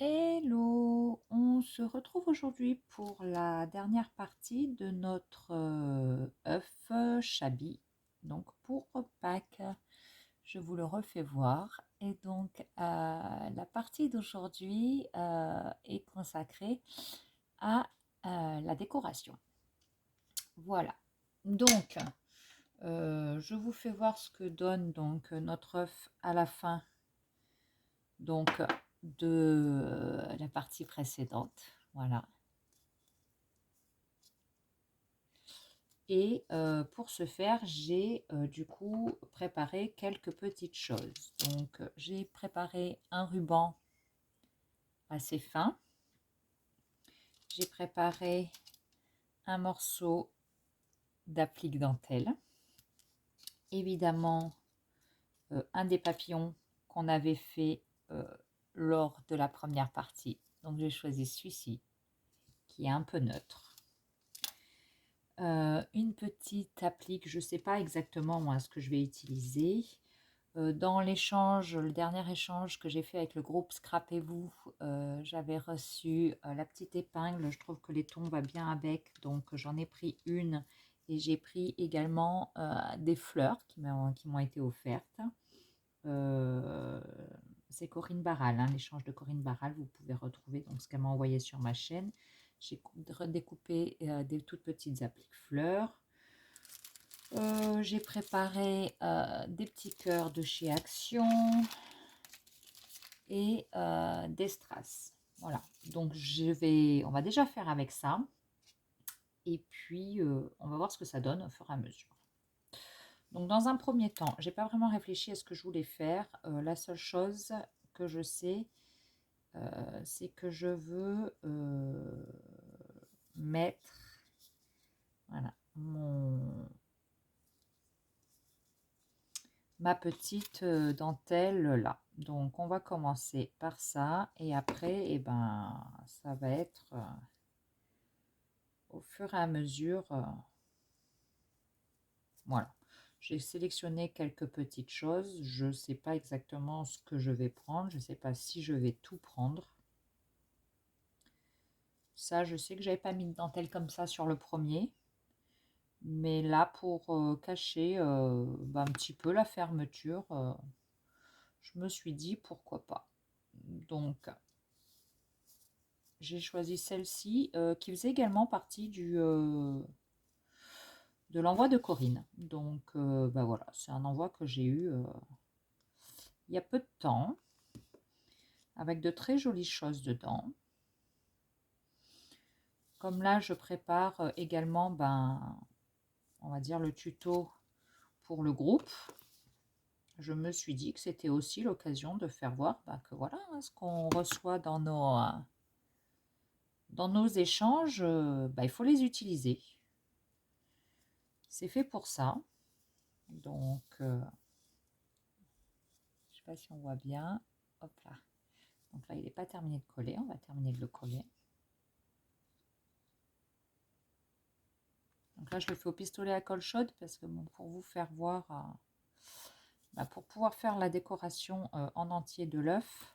Hello, on se retrouve aujourd'hui pour la dernière partie de notre œuf Chabi, donc pour Pâques. Je vous le refais voir. Et donc la partie d'aujourd'hui est consacrée à la décoration. Voilà. Donc je vous fais voir ce que donne donc notre œuf à la fin. Donc de la partie précédente, voilà. Et pour ce faire, j'ai du coup préparé quelques petites choses. Donc j'ai préparé un ruban assez fin. J'ai préparé un morceau d'applique dentelle. Évidemment, un des papillons qu'on avait fait lors de la première partie. Donc j'ai choisi celui-ci qui est un peu neutre. Une petite applique, je ne sais pas exactement moi ce que je vais utiliser. Dans l'échange, le dernier échange que j'ai fait avec le groupe Scrapez-vous, j'avais reçu la petite épingle. Je trouve que les tons va bien avec, donc j'en ai pris une et j'ai pris également des fleurs qui m'ont été offertes. C'est Corinne Barral, hein, l'échange de Corinne Barral, vous pouvez retrouver donc ce qu'elle m'a envoyé sur ma chaîne. J'ai redécoupé des toutes petites appliques fleurs. J'ai préparé des petits cœurs de chez Action et des strass. Voilà, donc on va déjà faire avec ça. Et puis, on va voir ce que ça donne au fur et à mesure. Donc, dans un premier temps, j'ai pas vraiment réfléchi à ce que je voulais faire. La seule chose que je sais, c'est que je veux mettre voilà, ma petite dentelle là. Donc on va commencer par ça et après et ben ça va être au fur et à mesure voilà. J'ai sélectionné quelques petites choses, je ne sais pas exactement ce que je vais prendre, je ne sais pas si je vais tout prendre. Ça, je sais que j'avais pas mis de dentelle comme ça sur le premier, mais là pour cacher un petit peu la fermeture, je me suis dit pourquoi pas. Donc j'ai choisi celle-ci qui faisait également partie de l'envoi de Corinne. Donc voilà, c'est un envoi que j'ai eu il y a peu de temps, avec de très jolies choses dedans. Comme là, je prépare également, on va dire, le tuto pour le groupe. Je me suis dit que c'était aussi l'occasion de faire voir que voilà, hein, ce qu'on reçoit dans nos échanges, il faut les utiliser. C'est fait pour ça. Donc, je ne sais pas si on voit bien. Hop là. Donc là, il n'est pas terminé de coller. On va terminer de le coller. Donc là, je le fais au pistolet à colle chaude parce que bon, pour vous faire voir, pour pouvoir faire la décoration en entier de l'œuf,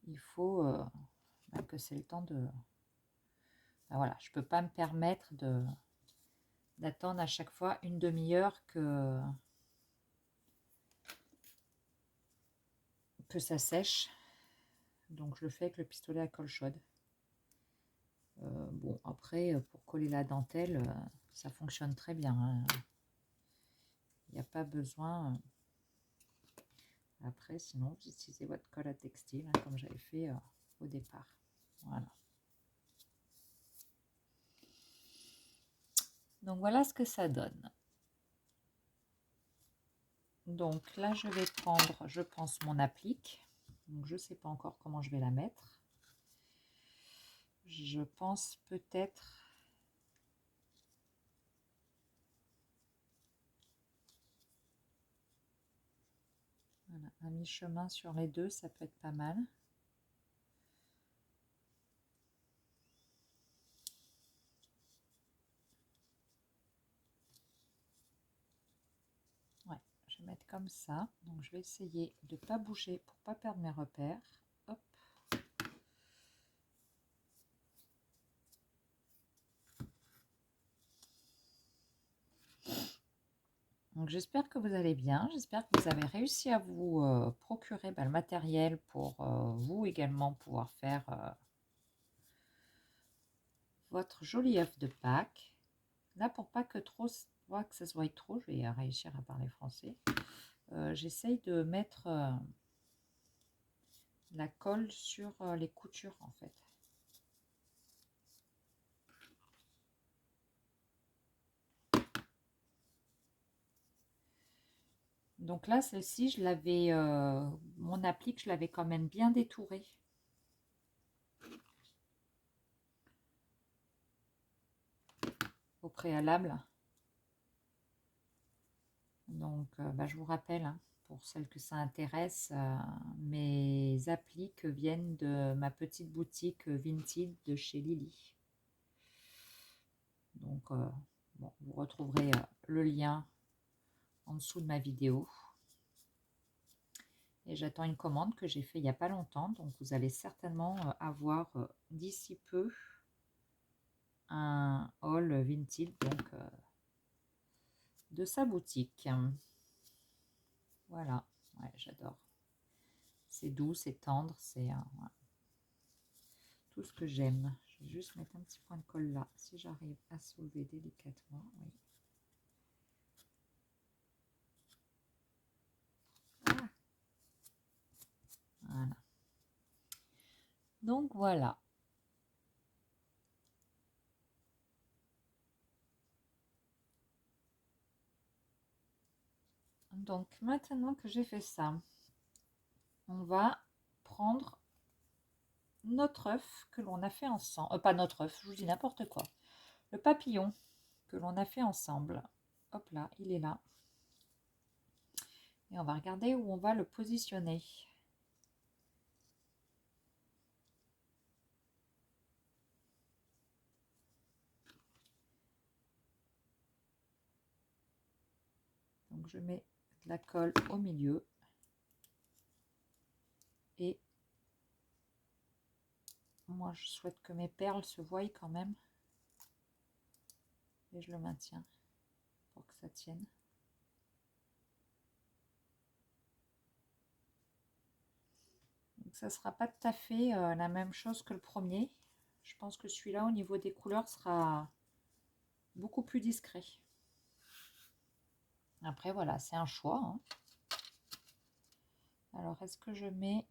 il faut que c'est le temps de... voilà, je ne peux pas me permettre d'attendre à chaque fois une demi-heure que ça sèche. Donc je le fais avec le pistolet à colle chaude. Bon, après, pour coller la dentelle, ça fonctionne très bien, hein. Il n'y a pas besoin. Après, sinon, vous utilisez votre colle à textile, hein, comme j'avais fait au départ. Voilà. Donc voilà ce que ça donne. Donc là, je vais prendre, je pense, mon applique. Donc je ne sais pas encore comment je vais la mettre. Je pense peut-être... Voilà, à mi-chemin sur les deux, ça peut être pas mal. Ouais, je vais mettre comme ça. Donc je vais essayer de ne pas bouger pour ne pas perdre mes repères. Hop. Donc j'espère que vous allez bien, j'espère que vous avez réussi à vous procurer le matériel pour vous également pouvoir faire votre joli œuf de Pâques. Là, pour pas que ça se voie trop, je vais réussir à parler français. J'essaye de mettre la colle sur les coutures en fait. Donc là, celle-ci, je l'avais, mon applique, je l'avais quand même bien détourée. Au préalable. Donc, je vous rappelle, hein, pour celles que ça intéresse, mes appliques viennent de ma petite boutique Vinted de chez Lily. Donc, bon, vous retrouverez le lien en dessous de ma vidéo. Et j'attends une commande que j'ai fait il n'y a pas longtemps. Donc, vous allez certainement avoir d'ici peu un haul Vinted donc, de sa boutique. Voilà, ouais, j'adore. C'est doux, c'est tendre, c'est ouais, tout ce que j'aime. Je vais juste mettre un petit point de colle là, si j'arrive à soulever délicatement. Oui. Ah. Voilà. Donc voilà. Donc maintenant que j'ai fait ça, on va prendre notre œuf que l'on a fait ensemble. Pas notre œuf, je vous dis n'importe quoi. Le papillon que l'on a fait ensemble. Hop là, il est là. Et on va regarder où on va le positionner. Donc je mets de la colle au milieu. Et moi je souhaite que mes perles se voient quand même. Et je le maintiens pour que ça tienne. Donc ça sera pas tout à fait la même chose que le premier. Je pense que celui-là au niveau des couleurs sera beaucoup plus discret. Après voilà, c'est un choix, hein. Alors est-ce que je mets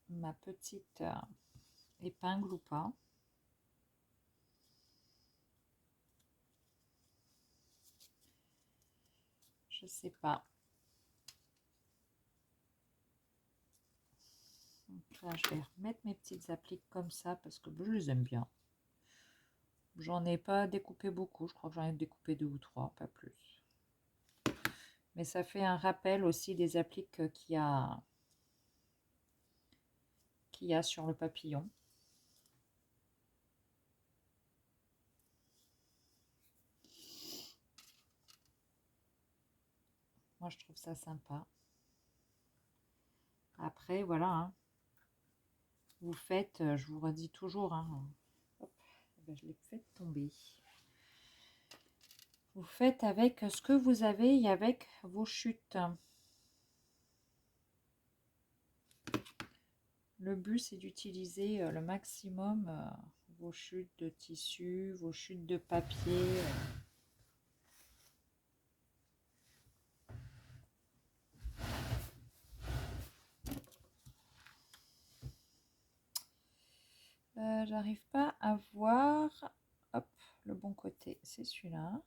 ma petite épingle ou pas? Je sais pas. Donc là, je vais remettre mes petites appliques comme ça parce que je les aime bien. J'en ai pas découpé beaucoup, je crois que j'en ai découpé 2 ou 3, pas plus. Mais ça fait un rappel aussi des appliques qu'il y a sur le papillon. Moi, je trouve ça sympa. Après, voilà, hein, vous faites, je vous redis toujours, hein, hop, je l'ai fait tomber. Vous faites avec ce que vous avez et avec vos chutes. Le but, c'est d'utiliser le maximum vos chutes de tissu, vos chutes de papier. J'arrive pas à voir. Hop, le bon côté, c'est celui-là.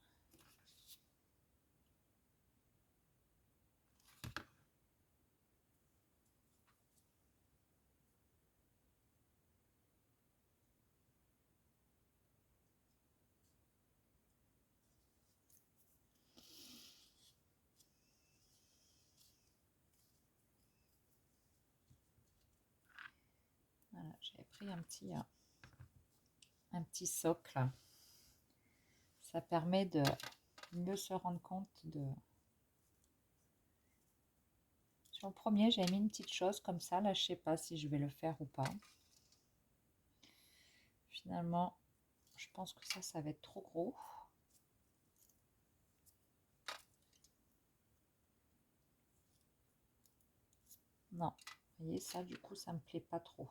Voilà, j'ai pris un petit socle. Ça permet de mieux se rendre compte de... Sur le premier, j'ai mis une petite chose comme ça. Là, je sais pas si je vais le faire ou pas. Finalement, je pense que ça va être trop gros. Non, vous voyez, ça, du coup, ça me plaît pas trop.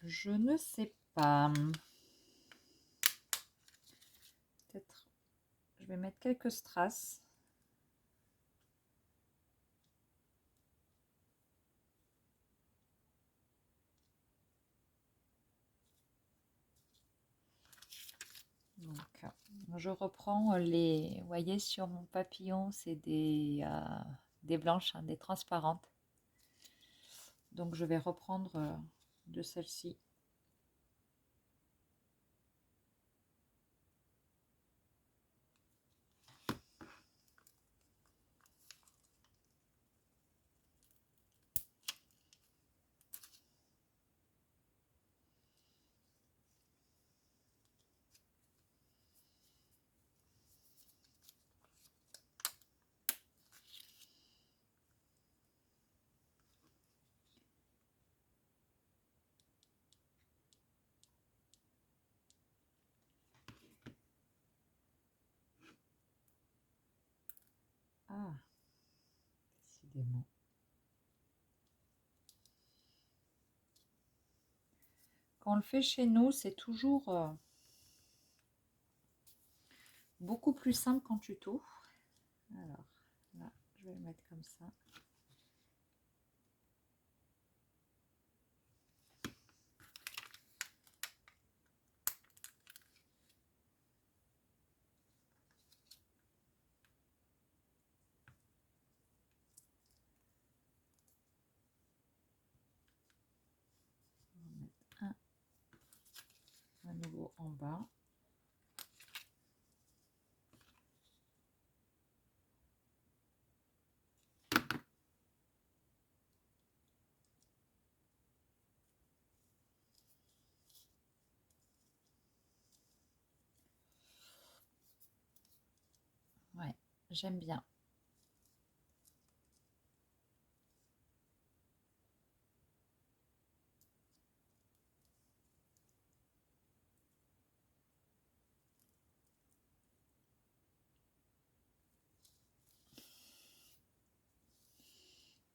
Je ne sais pas. Peut-être, je vais mettre quelques strass. Donc, je reprends les, vous voyez, sur mon papillon, c'est des blanches, hein, des transparentes. Donc, je vais reprendre de celle-ci. Ah, décidément. Quand on le fait chez nous, c'est toujours beaucoup plus simple qu'en tuto. Alors, là, je vais le mettre comme ça. On va mettre un nouveau en bas. Ouais, j'aime bien.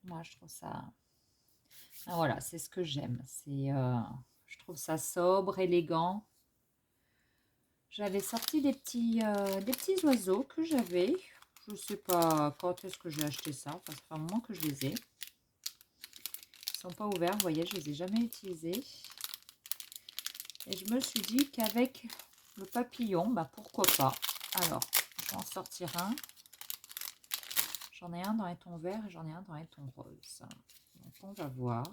Moi, je trouve ça... Ah, voilà, c'est ce que j'aime. Je trouve ça sobre, élégant. J'avais sorti des petits oiseaux que j'avais. Je ne sais pas quand est-ce que j'ai acheté ça. Parce que ça fait un moment que je les ai. Ils ne sont pas ouverts, vous voyez, je ne les ai jamais utilisés. Et je me suis dit qu'avec le papillon, bah pourquoi pas. Alors, je vais en sortir un. J'en ai un dans les tons verts et j'en ai un dans les tons roses. Donc, on va voir.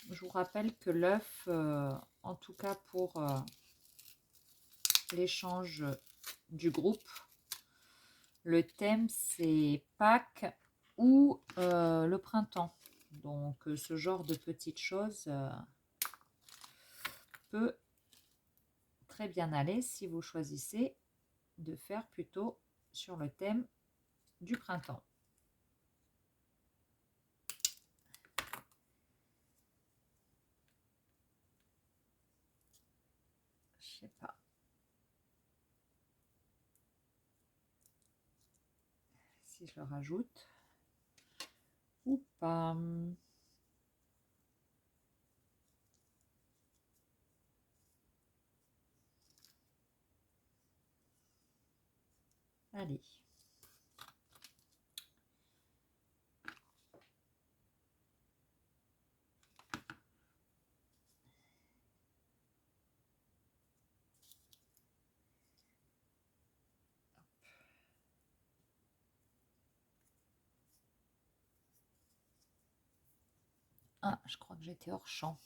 Je vous rappelle que l'œuf, en tout cas pour l'échange du groupe, le thème c'est Pâques ou le printemps. Donc ce genre de petites choses peut très bien aller si vous choisissez de faire plutôt sur le thème du printemps. Je sais pas. Si je le rajoute ou pas. Allez. Ah, je crois que j'étais hors champ.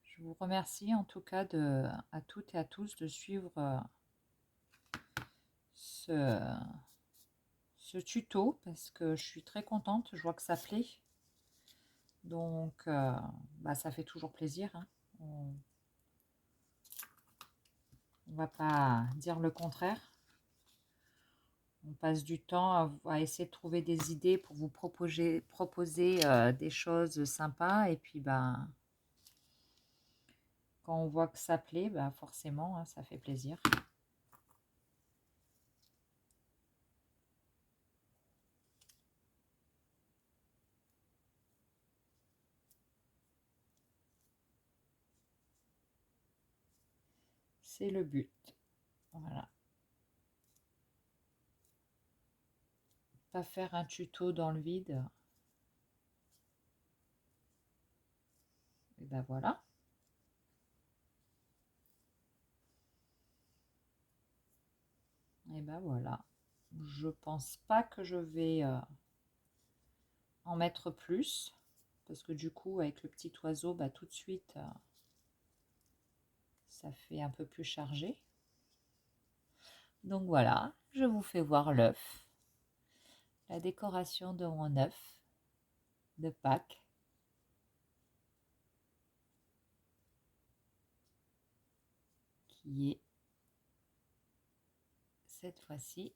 Je vous remercie en tout cas à toutes et à tous de suivre ce, ce tuto parce que je suis très contente. Je vois que ça plaît. Donc, bah, ça fait toujours plaisir, hein. On ne va pas dire le contraire. On passe du temps à essayer de trouver des idées pour vous proposer des choses sympas. Et puis, bah, quand on voit que ça plaît, bah, forcément, hein, ça fait plaisir. C'est le but. Voilà. Pas faire un tuto dans le vide. Et ben voilà. Et ben voilà. Je pense pas que je vais en mettre plus. Parce que du coup, avec le petit oiseau, bah, tout de suite, ça fait un peu plus chargé. Donc voilà, je vous fais voir l'œuf. La décoration de mon œuf de Pâques. Qui est cette fois-ci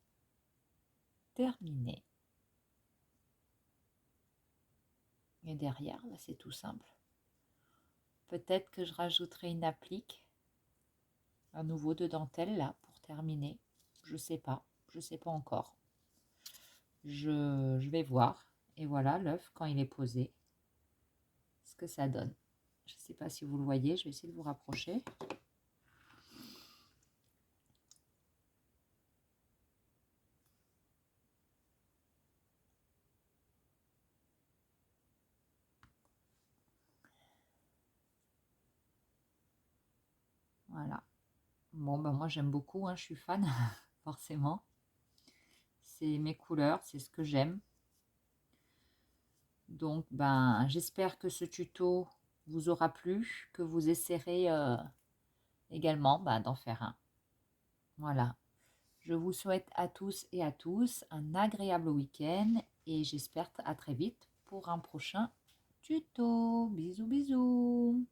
terminé. Et derrière, bah, c'est tout simple. Peut-être que je rajouterai une applique, un nouveau de dentelle là pour terminer. Je sais pas encore. Je vais voir. Et voilà l'œuf quand il est posé, ce que ça donne. Je ne sais pas si vous le voyez, je vais essayer de vous rapprocher. Voilà. Bon, ben moi j'aime beaucoup, hein, je suis fan, forcément. C'est mes couleurs, c'est ce que j'aime. Donc, ben, j'espère que ce tuto vous aura plu, que vous essaierez également d'en faire un. Voilà. Je vous souhaite à tous et à tous un agréable week-end et j'espère à très vite pour un prochain tuto. Bisous, bisous.